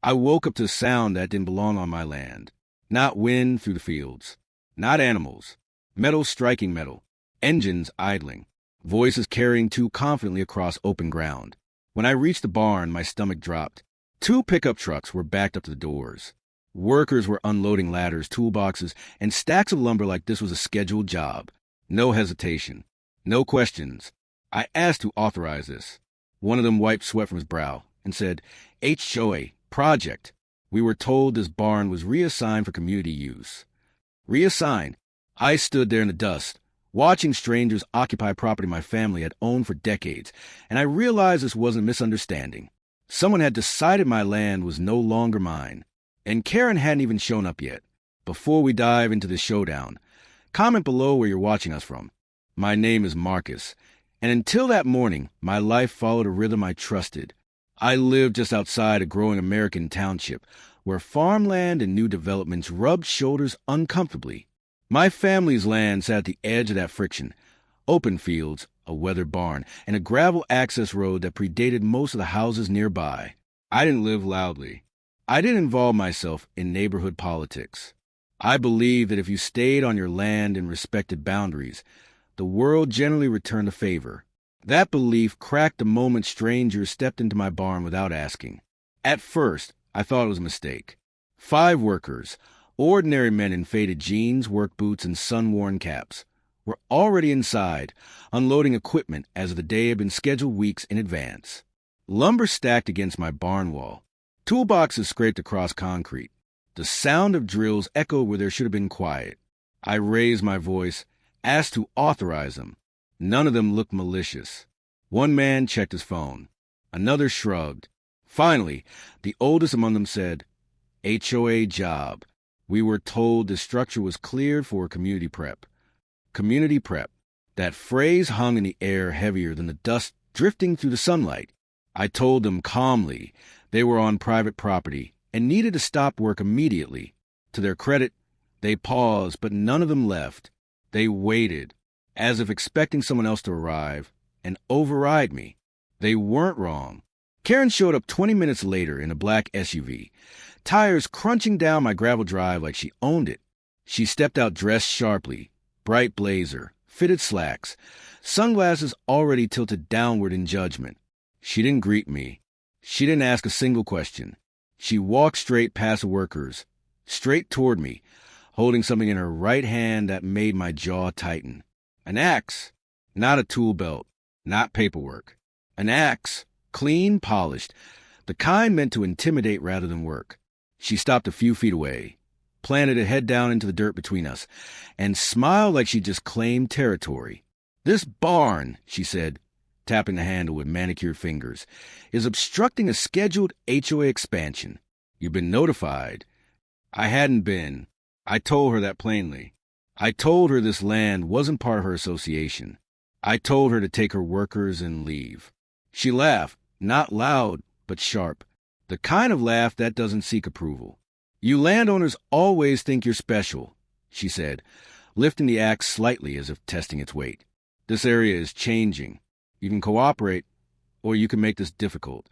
I woke up to a sound that didn't belong on my land. Not wind through the fields. Not animals. Metal striking metal. Engines idling. Voices carrying too confidently across open ground. When I reached the barn, my stomach dropped. 2 pickup trucks were backed up to the doors. Workers were unloading ladders, toolboxes, and stacks of lumber like this was a scheduled job. No hesitation. No questions. I asked who authorized this. One of them wiped sweat from his brow and said, HOA, project. We were told this barn was reassigned for community use. Reassigned? I stood there in the dust, watching strangers occupy property my family had owned for decades, and I realized this wasn't a misunderstanding. Someone had decided my land was no longer mine, and Karen hadn't even shown up yet. Before we dive into this showdown, comment below where you're watching us from. My name is Marcus, and until that morning, my life followed a rhythm I trusted. I lived just outside a growing American township, where farmland and new developments rubbed shoulders uncomfortably. My family's land sat at the edge of that friction. Open fields, a weathered barn, and a gravel access road that predated most of the houses nearby. I didn't live loudly. I didn't involve myself in neighborhood politics. I believed that if you stayed on your land and respected boundaries, the world generally returned a favor. That belief cracked the moment strangers stepped into my barn without asking. At first, I thought it was a mistake. 5 workers, ordinary men in faded jeans, work boots, and sun-worn caps, were already inside, unloading equipment as the day had been scheduled weeks in advance. Lumber stacked against my barn wall. Toolboxes scraped across concrete. The sound of drills echoed where there should have been quiet. I raised my voice, asked to authorize them. None of them looked malicious. One man checked his phone. Another shrugged. Finally, the oldest among them said, HOA job. We were told the structure was cleared for community prep. Community prep. That phrase hung in the air heavier than the dust drifting through the sunlight. I told them calmly they were on private property and needed to stop work immediately. To their credit, they paused, but none of them left. They waited, as if expecting someone else to arrive and override me. They weren't wrong. Karen showed up 20 minutes later in a black SUV, tires crunching down my gravel drive like she owned it. She stepped out dressed sharply, bright blazer, fitted slacks, sunglasses already tilted downward in judgment. She didn't greet me. She didn't ask a single question. She walked straight past the workers, straight toward me, holding something in her right hand that made my jaw tighten. An axe, not a tool belt, not paperwork. An axe, clean, polished, the kind meant to intimidate rather than work. She stopped a few feet away, planted it head down into the dirt between us, and smiled like she just claimed territory. This barn, she said, tapping the handle with manicured fingers, is obstructing a scheduled HOA expansion. You've been notified. I hadn't been. I told her that plainly. I told her this land wasn't part of her association. I told her to take her workers and leave. She laughed, not loud, but sharp. The kind of laugh that doesn't seek approval. You landowners always think you're special, she said, lifting the axe slightly as if testing its weight. This area is changing. You can cooperate, or you can make this difficult.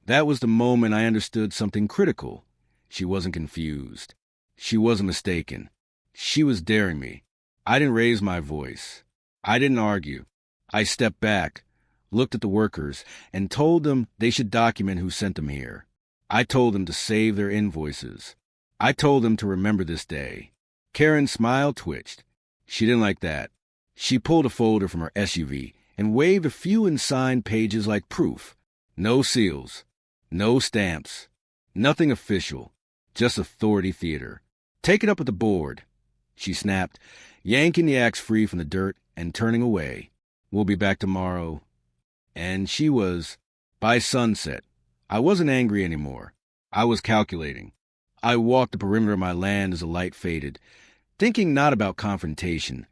That was the moment I understood something critical. She wasn't confused. She wasn't mistaken. She was daring me. I didn't raise my voice. I didn't argue. I stepped back, looked at the workers, and told them they should document who sent them here. I told them to save their invoices. I told them to remember this day. Karen's smile twitched. She didn't like that. She pulled a folder from her SUV and waved a few unsigned pages like proof. No seals. No stamps. Nothing official. Just authority theater. Take it up with the board, she snapped, yanking the axe free from the dirt and turning away. We'll be back tomorrow. And she was. By sunset, I wasn't angry anymore. I was calculating. I walked the perimeter of my land as the light faded, thinking not about confrontation,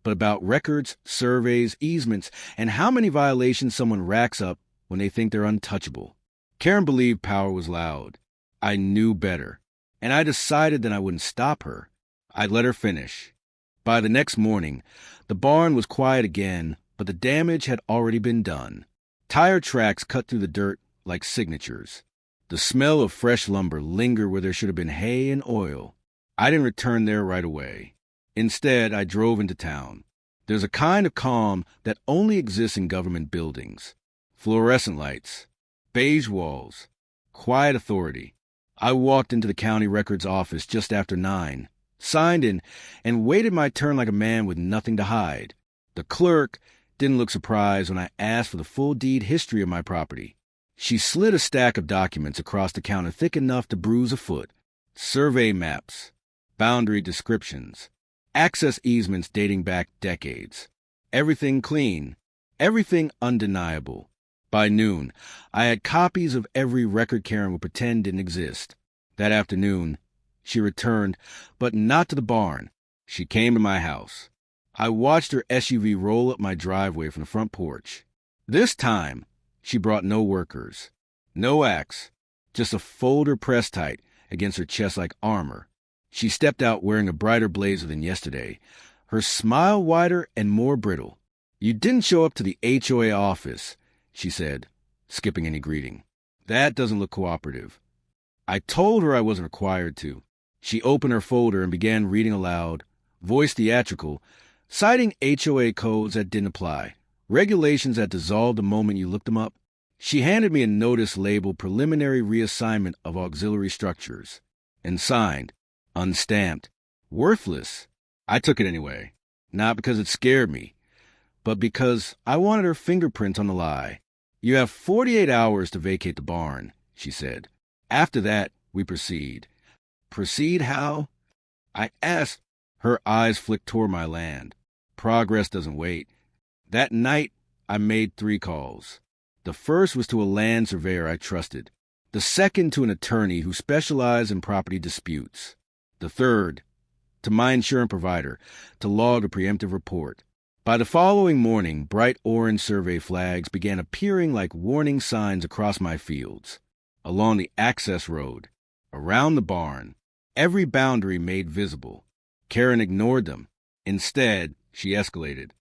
but about records, surveys, easements, and how many violations someone racks up when they think they're untouchable. Karen believed power was loud. I knew better, and I decided that I wouldn't stop her. I'd let her finish. By the next morning, the barn was quiet again, but the damage had already been done. Tire tracks cut through the dirt like signatures. The smell of fresh lumber lingered where there should have been hay and oil. I didn't return there right away. Instead, I drove into town. There's a kind of calm that only exists in government buildings. Fluorescent lights, beige walls, quiet authority. I walked into the county records office just after 9, signed in, and waited my turn like a man with nothing to hide. The clerk didn't look surprised when I asked for the full deed history of my property. She slid a stack of documents across the counter thick enough to bruise a foot. Survey maps, boundary descriptions, access easements dating back decades. Everything clean, everything undeniable. By noon, I had copies of every record Karen would pretend didn't exist. That afternoon, she returned, but not to the barn. She came to my house. I watched her SUV roll up my driveway from the front porch. This time, she brought no workers, no axe, just a folder pressed tight against her chest like armor. She stepped out wearing a brighter blazer than yesterday, her smile wider and more brittle. "You didn't show up to the HOA office," she said, skipping any greeting. "That doesn't look cooperative." I told her I wasn't required to. She opened her folder and began reading aloud, voice theatrical, citing HOA codes that didn't apply, regulations that dissolved the moment you looked them up. She handed me a notice labeled Preliminary Reassignment of Auxiliary Structures, and signed, unstamped, worthless. I took it anyway, not because it scared me, but because I wanted her fingerprints on the lie. "You have 48 hours to vacate the barn," she said. "After that, we proceed." "Proceed how?" I asked. Her eyes flicked toward my land. Progress doesn't wait. That night, I made 3 calls. The first was to a land surveyor I trusted. The second to an attorney who specialized in property disputes. The third to my insurance provider to log a preemptive report. By the following morning, bright orange survey flags began appearing like warning signs across my fields, along the access road, around the barn, every boundary made visible. Karen ignored them. Instead, she escalated.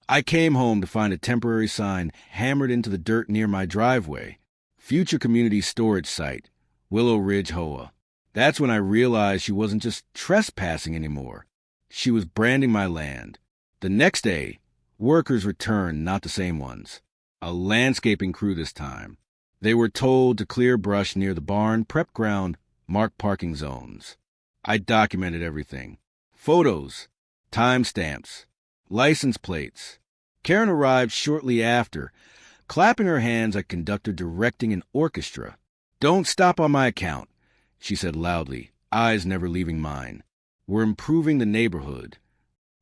I came home to find a temporary sign hammered into the dirt near my driveway. Future Community Storage Site, Willow Ridge HOA. That's when I realized she wasn't just trespassing anymore. She was branding my land. The next day, workers returned, not the same ones. A landscaping crew this time. They were told to clear brush near the barn, prep ground, mark parking zones. I documented everything. Photos, timestamps, license plates. Karen arrived shortly after, clapping her hands like conductor directing an orchestra. "Don't stop on my account," she said loudly, eyes never leaving mine. "We're improving the neighborhood."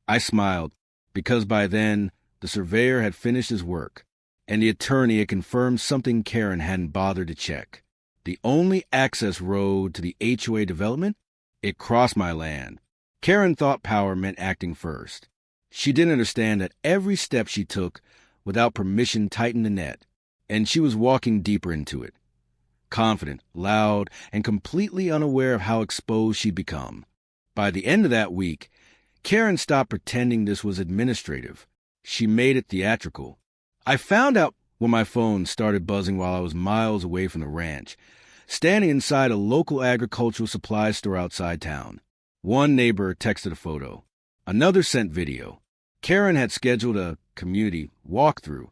I smiled, because by then, the surveyor had finished his work, and the attorney had confirmed something Karen hadn't bothered to check. The only access road to the HOA development, it crossed my land. Karen thought power meant acting first. She didn't understand that every step she took without permission tightened the net, and she was walking deeper into it. Confident, loud, and completely unaware of how exposed she'd become. By the end of that week, Karen stopped pretending this was administrative. She made it theatrical. I found out when my phone started buzzing while I was miles away from the ranch, standing inside a local agricultural supply store outside town. One neighbor texted a photo. Another sent video. Karen had scheduled a community walkthrough,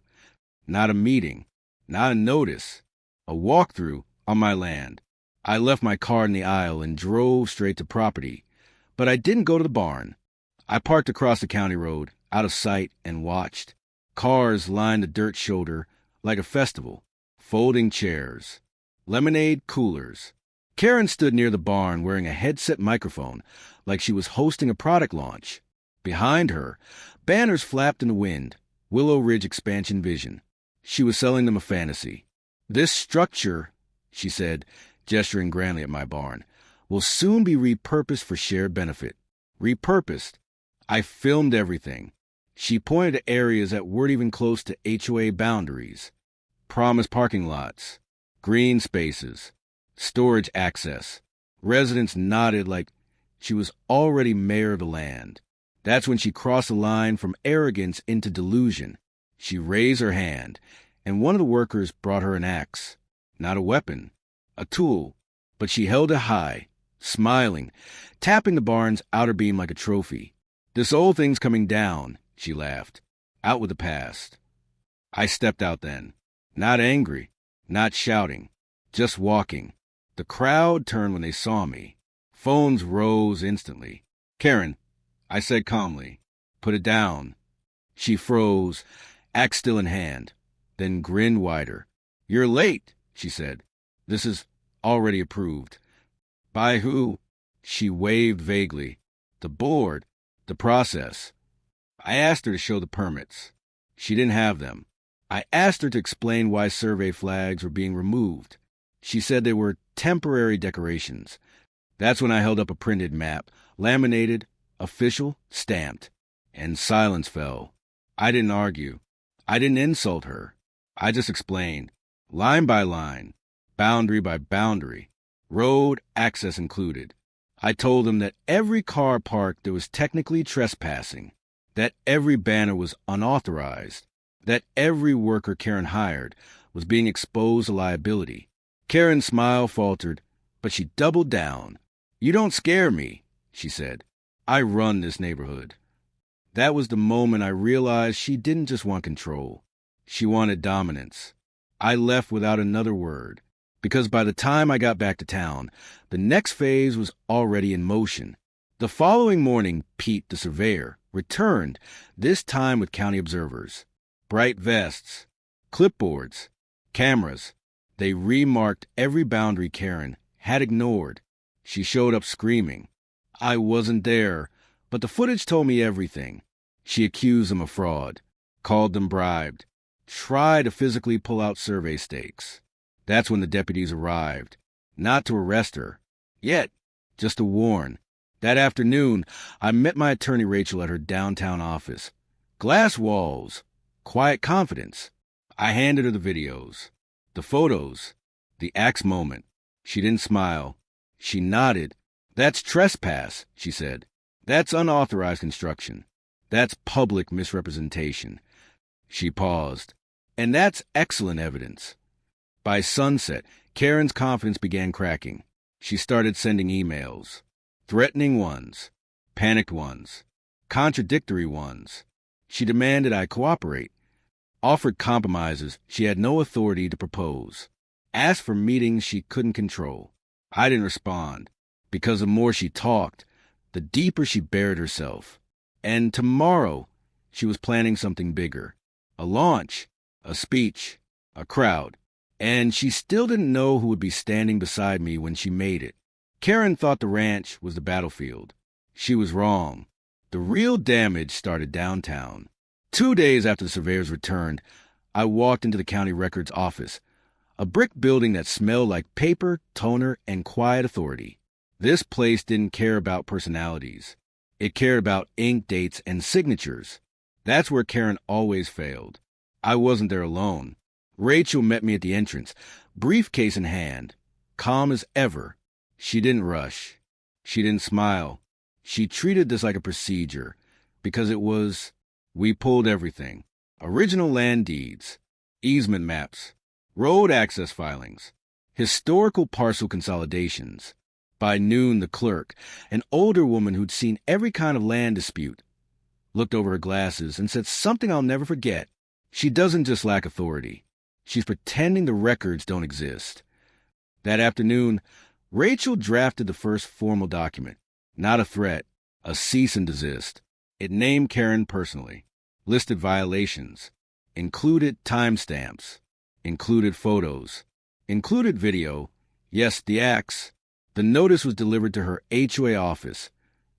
not a meeting, not a notice, a walkthrough on my land. I left my car in the aisle and drove straight to property, but I didn't go to the barn. I parked across the county road, out of sight, and watched. Cars lined the dirt shoulder like a festival, folding chairs, lemonade coolers. Karen stood near the barn wearing a headset microphone like she was hosting a product launch. Behind her, banners flapped in the wind, Willow Ridge Expansion Vision. She was selling them a fantasy. "This structure," she said, gesturing grandly at my barn, "will soon be repurposed for shared benefit." Repurposed. I filmed everything. She pointed to areas that weren't even close to HOA boundaries. Promised parking lots, green spaces, storage access. Residents nodded like she was already mayor of the land. That's when she crossed the line from arrogance into delusion. She raised her hand, and one of the workers brought her an axe. Not a weapon, a tool, but she held it high, smiling, tapping the barn's outer beam like a trophy. "This old thing's coming down," she laughed. "Out with the past." I stepped out then, not angry, not shouting, just walking. The crowd turned when they saw me. Phones rose instantly. "Karen," I said calmly, "put it down." She froze, axe still in hand, then grinned wider. "You're late," she said. "This is already approved." "By who?" She waved vaguely. "The board. The process." I asked her to show the permits. She didn't have them. I asked her to explain why survey flags were being removed. She said they were temporary decorations. That's when I held up a printed map, laminated, official, stamped, and silence fell. I didn't argue. I didn't insult her. I just explained, line by line, boundary by boundary, road access included. I told them that every car parked there was technically trespassing, that every banner was unauthorized, that every worker Karen hired was being exposed to liability. Karen's smile faltered, but she doubled down. "You don't scare me," she said. "I run this neighborhood." That was the moment I realized she didn't just want control. She wanted dominance. I left without another word, because by the time I got back to town, the next phase was already in motion. The following morning, Pete, the surveyor, returned, this time with county observers. Bright vests, clipboards, cameras. They remarked every boundary Karen had ignored. She showed up screaming. I wasn't there, but the footage told me everything. She accused them of fraud, called them bribed, tried to physically pull out survey stakes. That's when the deputies arrived, not to arrest her, yet, just to warn. That afternoon, I met my attorney Rachel at her downtown office. Glass walls, quiet confidence. I handed her the videos, the photos, the axe moment. She didn't smile. She nodded. "That's trespass," she said. "That's unauthorized construction. That's public misrepresentation." She paused. "And that's excellent evidence." By sunset, Karen's confidence began cracking. She started sending emails. Threatening ones, panicked ones, contradictory ones. She demanded I cooperate, offered compromises she had no authority to propose, asked for meetings she couldn't control. I didn't respond, because the more she talked, the deeper she buried herself. And tomorrow, she was planning something bigger. A launch, a speech, a crowd. And she still didn't know who would be standing beside me when she made it. Karen thought the ranch was the battlefield. She was wrong. The real damage started downtown. 2 days after the surveyors returned, I walked into the county records office, a brick building that smelled like paper, toner, and quiet authority. This place didn't care about personalities. It cared about ink, dates, and signatures. That's where Karen always failed. I wasn't there alone. Rachel met me at the entrance, briefcase in hand, calm as ever. She didn't rush. She didn't smile. She treated this like a procedure, because we pulled everything. Original land deeds, easement maps, road access filings, historical parcel consolidations. By noon, the clerk, an older woman who'd seen every kind of land dispute, looked over her glasses and said something I'll never forget. She doesn't just lack authority. She's pretending the records don't exist. That afternoon, Rachel drafted the first formal document. Not a threat, a cease and desist. It named Karen personally, listed violations, included timestamps, included photos, included video. Yes, the axe. The notice was delivered to her HOA office,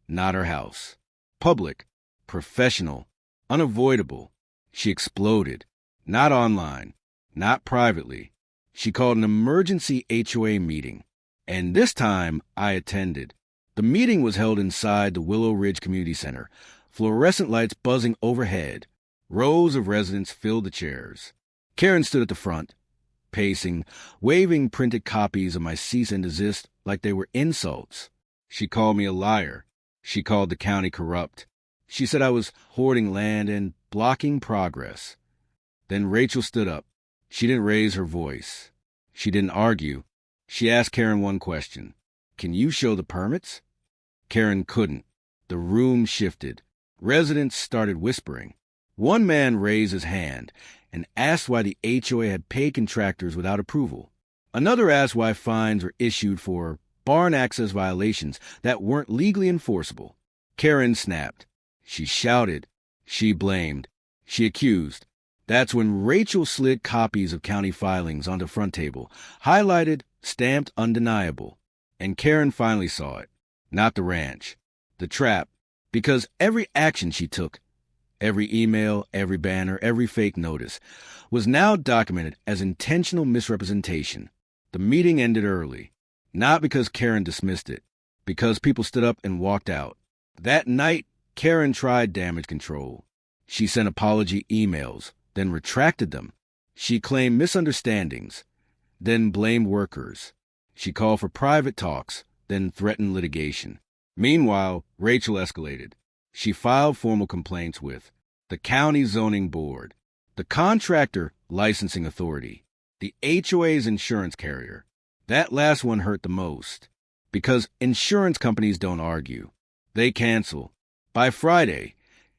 not her house. Public, professional, unavoidable. She exploded. Not online, not privately. She called an emergency HOA meeting. And this time, I attended. The meeting was held inside the Willow Ridge Community Center, fluorescent lights buzzing overhead. Rows of residents filled the chairs. Karen stood at the front, pacing, waving printed copies of my cease and desist like they were insults. She called me a liar. She called the county corrupt. She said I was hoarding land and blocking progress. Then Rachel stood up. She didn't raise her voice. She didn't argue. She asked Karen one question. Can you show the permits? Karen couldn't. The room shifted. Residents started whispering. One man raised his hand and asked why the HOA had paid contractors without approval. Another asked why fines were issued for barn access violations that weren't legally enforceable. Karen snapped. She shouted. She blamed. She accused. That's when Rachel slid copies of county filings onto the front table, highlighted, stamped undeniable. And Karen finally saw it. Not the ranch. The trap. Because every action she took, every email, every banner, every fake notice, was now documented as intentional misrepresentation. The meeting ended early. Not because Karen dismissed it. Because people stood up and walked out. That night, Karen tried damage control. She sent apology emails, then retracted them. She claimed misunderstandings, then blamed workers. She called for private talks, then threatened litigation. Meanwhile, Rachel escalated. She filed formal complaints with the county zoning board, the contractor licensing authority, the HOA's insurance carrier. That last one hurt the most, because insurance companies don't argue. They cancel. By Friday,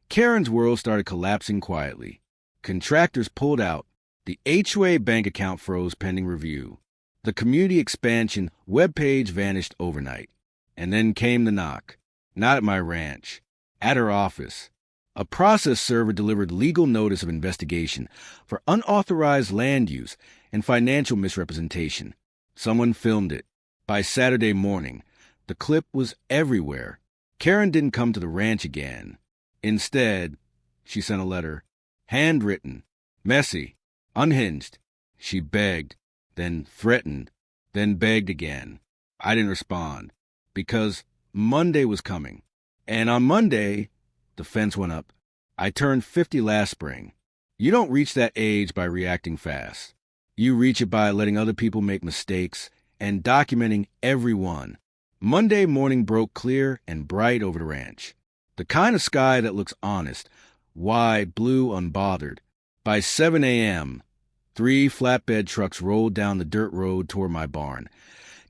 Karen's world started collapsing quietly. Contractors pulled out. The HOA bank account froze pending review. The community expansion webpage vanished overnight. And then came the knock. Not at my ranch. At her office. A process server delivered legal notice of investigation for unauthorized land use and financial misrepresentation. Someone filmed it. By Saturday morning, the clip was everywhere. Karen didn't come to the ranch again. Instead, she sent a letter. Handwritten. Messy. Unhinged. She begged, then threatened, then begged again. I didn't respond. Because Monday was coming. And on Monday, the fence went up. I turned 50 last spring. You don't reach that age by reacting fast. You reach it by letting other people make mistakes and documenting every one. Monday morning broke clear and bright over the ranch. The kind of sky that looks honest, wide, blue, unbothered. By 7 a.m., 3 flatbed trucks rolled down the dirt road toward my barn,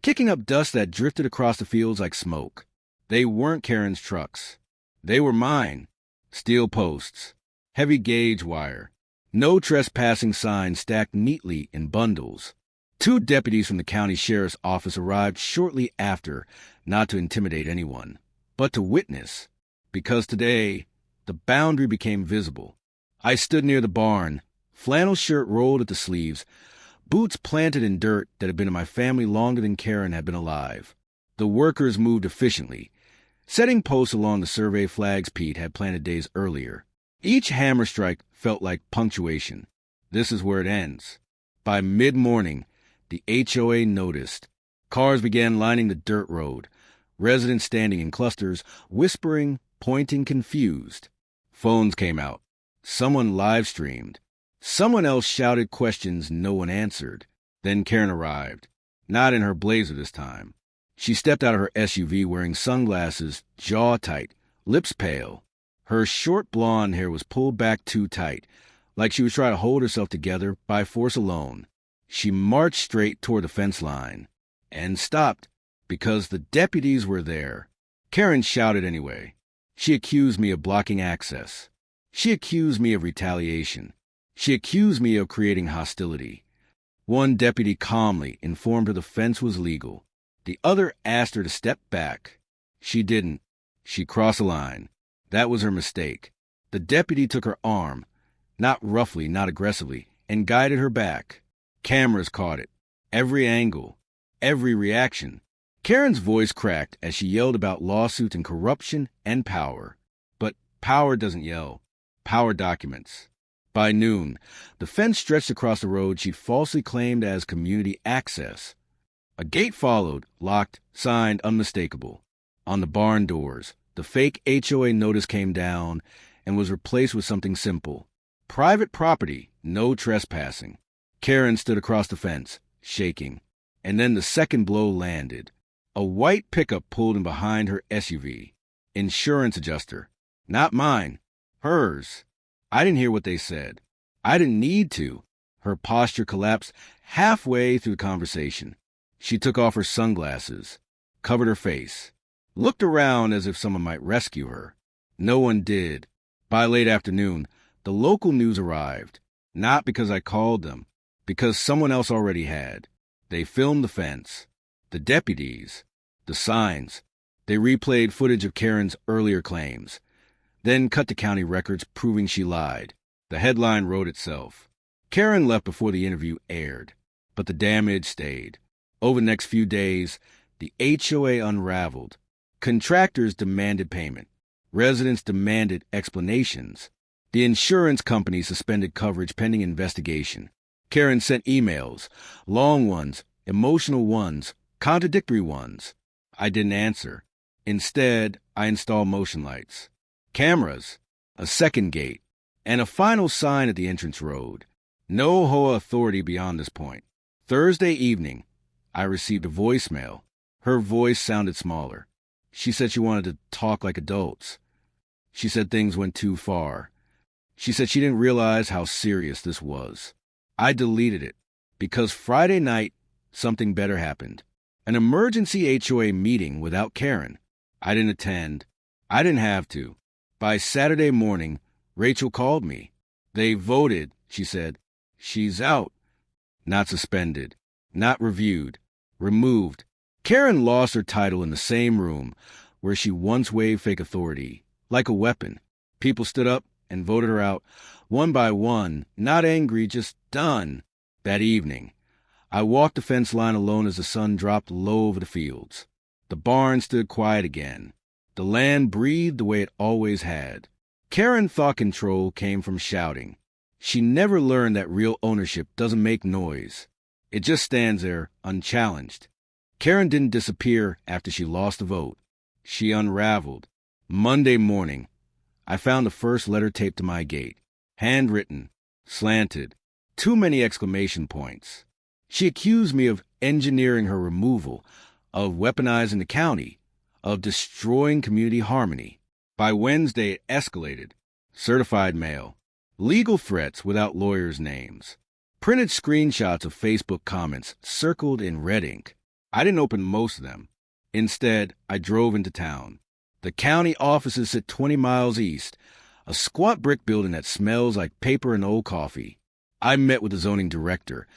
kicking up dust that drifted across the fields like smoke. They weren't Karen's trucks. They were mine. Steel posts, heavy gauge wire, no trespassing signs stacked neatly in bundles. 2 deputies from the county sheriff's office arrived shortly after, not to intimidate anyone, but to witness. Because today, the boundary became visible. I stood near the barn, flannel shirt rolled at the sleeves, boots planted in dirt that had been in my family longer than Karen had been alive. The workers moved efficiently, setting posts along the survey flags Pete had planted days earlier. Each hammer strike felt like punctuation. This is where it ends. By mid-morning, the HOA noticed. Cars began lining the dirt road, residents standing in clusters, whispering, pointing, confused. Phones came out. Someone live-streamed. Someone else shouted questions no one answered. Then Karen arrived. Not in her blazer this time. She stepped out of her SUV wearing sunglasses, jaw tight, lips pale. Her short blonde hair was pulled back too tight, like she was trying to hold herself together by force alone. She marched straight toward the fence line and stopped because the deputies were there. Karen shouted anyway. She accused me of blocking access. She accused me of retaliation. She accused me of creating hostility. One deputy calmly informed her the fence was legal. The other asked her to step back. She didn't. She crossed a line. That was her mistake. The deputy took her arm, not roughly, not aggressively, and guided her back. Cameras caught it. Every angle. Every reaction. Karen's voice cracked as she yelled about lawsuits and corruption and power. But power doesn't yell. Power documents. By noon, the fence stretched across the road she'd falsely claimed as community access. A gate followed, locked, signed, unmistakable. On the barn doors, the fake HOA notice came down and was replaced with something simple. Private property, no trespassing. Karen stood across the fence, shaking. And then the second blow landed. A white pickup pulled in behind her SUV. Insurance adjuster. Not mine. Hers. I didn't hear what they said. I didn't need to. Her posture collapsed halfway through the conversation. She took off her sunglasses, covered her face, looked around as if someone might rescue her. No one did. By late afternoon, the local news arrived, not because I called them, because someone else already had. They filmed the fence, the deputies, the signs. They replayed footage of Karen's earlier claims, then cut to county records proving she lied. The headline wrote itself. Karen left before the interview aired, but the damage stayed. Over the next few days, the HOA unraveled. Contractors demanded payment. Residents demanded explanations. The insurance company suspended coverage pending investigation. Karen sent emails, long ones, emotional ones, contradictory ones. I didn't answer. Instead, I installed motion lights, cameras, a second gate, and a final sign at the entrance road. No HOA authority beyond this point. Thursday evening, I received a voicemail. Her voice sounded smaller. She said she wanted to talk like adults. She said things went too far. She said she didn't realize how serious this was. I deleted it because Friday night, something better happened. An emergency HOA meeting without Karen. I didn't attend. I didn't have to. By Saturday morning, Rachel called me. They voted, she said. She's out. Not suspended. Not reviewed. Removed. Karen lost her title in the same room where she once waved fake authority, like a weapon. People stood up and voted her out, one by one, not angry, just done. That evening, I walked the fence line alone as the sun dropped low over the fields. The barn stood quiet again. The land breathed the way it always had. Karen thought control came from shouting. She never learned that real ownership doesn't make noise. It just stands there, unchallenged. Karen didn't disappear after she lost the vote. She unraveled. Monday morning, I found the first letter taped to my gate. Handwritten, slanted, too many exclamation points. She accused me of engineering her removal, of weaponizing the county, of destroying community harmony. By Wednesday, it escalated. Certified mail. Legal threats without lawyers' names. Printed screenshots of Facebook comments circled in red ink. I didn't open most of them. Instead, I drove into town. The county offices sit 20 miles east, a squat brick building that smells like paper and old coffee. I met with the zoning director,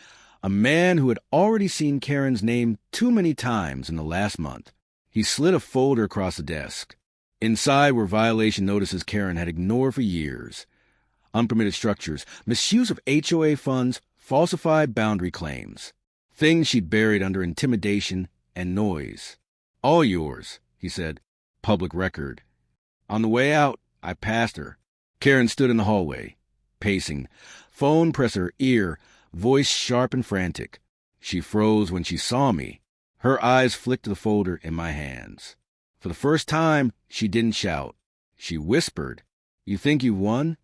a man who had already seen Karen's name too many times in the last month. He slid a folder across the desk. Inside were violation notices Karen had ignored for years. Unpermitted structures, misuse of HOA funds, falsified boundary claims. Things she'd buried under intimidation and noise. All yours, he said. Public record. On the way out, I passed her. Karen stood in the hallway, pacing. Phone pressed her ear, voice sharp and frantic. She froze when she saw me. Her eyes flicked to the folder in my hands. For the first time, she didn't shout. She whispered, "You think you've won?"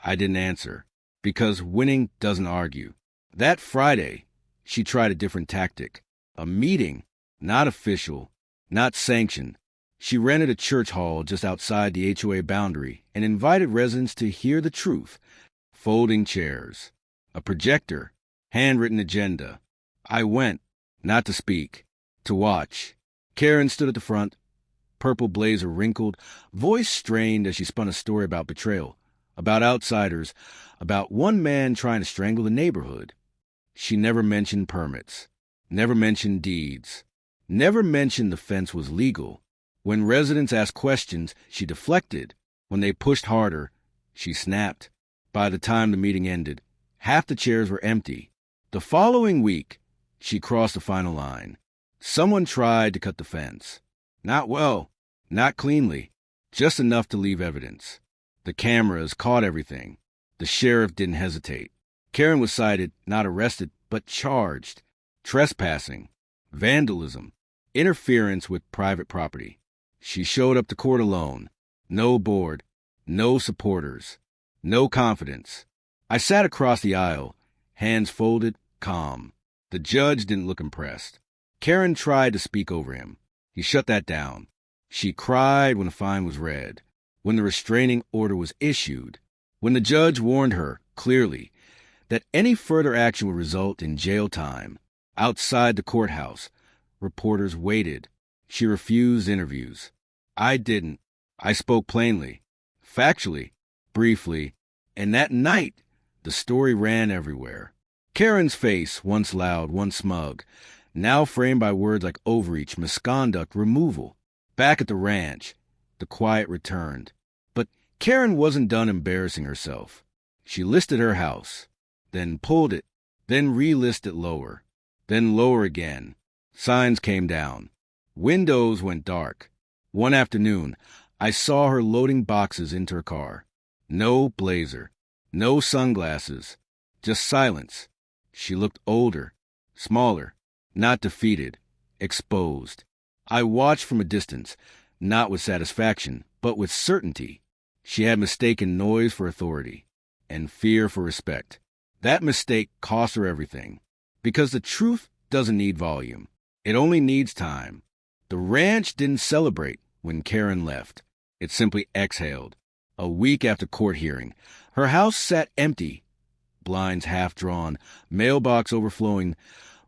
I didn't answer, because winning doesn't argue. That Friday, she tried a different tactic. A meeting, not official, not sanctioned. She rented a church hall just outside the HOA boundary and invited residents to hear the truth. Folding chairs, a projector, handwritten agenda. I went, not to speak, to watch. Karen stood at the front, purple blazer wrinkled, voice strained as she spun a story about betrayal, about outsiders, about one man trying to strangle the neighborhood. She never mentioned permits, never mentioned deeds, never mentioned the fence was legal. When residents asked questions, she deflected. When they pushed harder, she snapped. By the time the meeting ended, half the chairs were empty. The following week, she crossed the final line. Someone tried to cut the fence. Not well, not cleanly, just enough to leave evidence. The cameras caught everything. The sheriff didn't hesitate. Karen was cited, not arrested, but charged. Trespassing, vandalism, interference with private property. She showed up to court alone. No board, no supporters, no confidence. I sat across the aisle, hands folded, calm. The judge didn't look impressed. Karen tried to speak over him. He shut that down. She cried when the fine was read, when the restraining order was issued, when the judge warned her, clearly, that any further action would result in jail time, outside the courthouse, Reporters waited. She refused interviews. I didn't. I spoke plainly, factually, briefly, and that night, the story ran everywhere. Karen's face, once loud, once smug, now framed by words like overreach, misconduct, removal. Back at the ranch, the quiet returned. But Karen wasn't done embarrassing herself. She listed her house, then pulled it, then relisted it lower, then lower again. Signs came down. Windows went dark. One afternoon, I saw her loading boxes into her car. No blazer, no sunglasses, just silence. She looked older, smaller, not defeated, exposed. I watched from a distance, not with satisfaction, but with certainty. She had mistaken noise for authority and fear for respect. That mistake cost her everything, because the truth doesn't need volume. It only needs time. The ranch didn't celebrate when Karen left. It simply exhaled. A week after court hearing, her house sat empty, blinds half drawn, mailbox overflowing,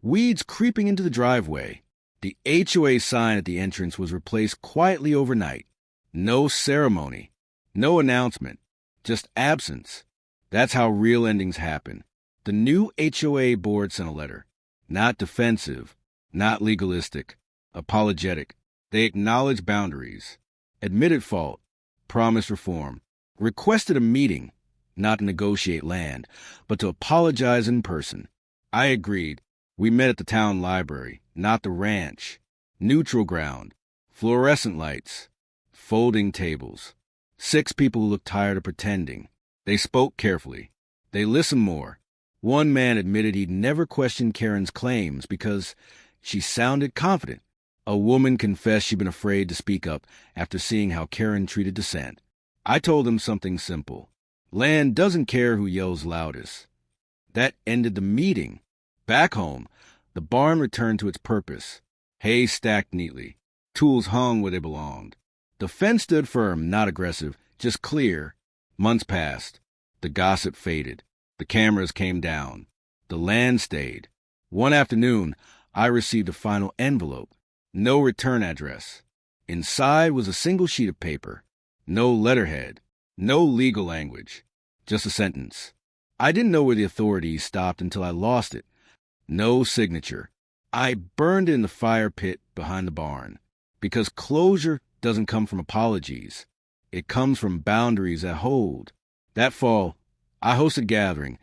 weeds creeping into the driveway. The HOA sign at the entrance was replaced quietly overnight. No ceremony, no announcement, just absence. That's how real endings happen. The new HOA board sent a letter. Not defensive, not legalistic, apologetic. They acknowledged boundaries, admitted fault, promised reform, requested a meeting, not to negotiate land, but to apologize in person. I agreed. We met at the town library, not the ranch. Neutral ground, fluorescent lights, folding tables. 6 people who looked tired of pretending. They spoke carefully. They listened more. One man admitted he'd never questioned Karen's claims because she sounded confident. A woman confessed she'd been afraid to speak up after seeing how Karen treated dissent. I told them something simple. Land doesn't care who yells loudest. That ended the meeting. Back home, the barn returned to its purpose. Hay stacked neatly. Tools hung where they belonged. The fence stood firm, not aggressive, just clear. Months passed. The gossip faded. The cameras came down. The land stayed. One afternoon, I received a final envelope. No return address. Inside was a single sheet of paper. No letterhead. No legal language. Just a sentence. I didn't know where the authorities stopped until I lost it. No signature. I burned it in the fire pit behind the barn. Because closure doesn't come from apologies. It comes from boundaries that hold. That fall, I hosted a gathering.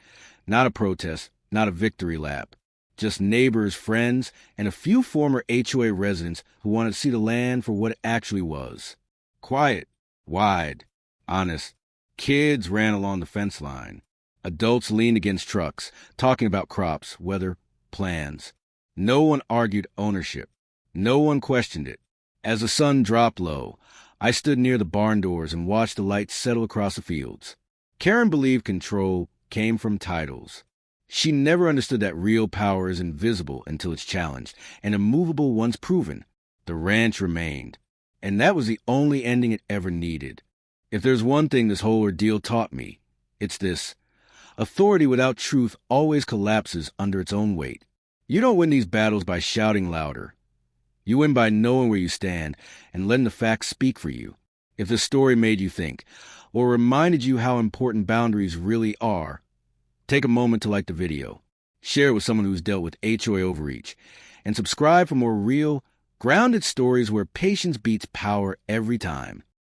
Not a protest, not a victory lap. Just neighbors, friends, and a few former HOA residents who wanted to see the land for what it actually was. Quiet, wide, honest. Kids ran along the fence line. Adults leaned against trucks, talking about crops, weather, plans. No one argued ownership. No one questioned it. As the sun dropped low, I stood near the barn doors and watched the lights settle across the fields. Karen believed control came from titles. She never understood that real power is invisible until it's challenged, and immovable once proven. The ranch remained. And that was the only ending it ever needed. If there's one thing this whole ordeal taught me, it's this. Authority without truth always collapses under its own weight. You don't win these battles by shouting louder. You win by knowing where you stand and letting the facts speak for you. If the story made you think, or reminded you how important boundaries really are, take a moment to like the video, share it with someone who's dealt with HOA overreach, and subscribe for more real, grounded stories where patience beats power every time.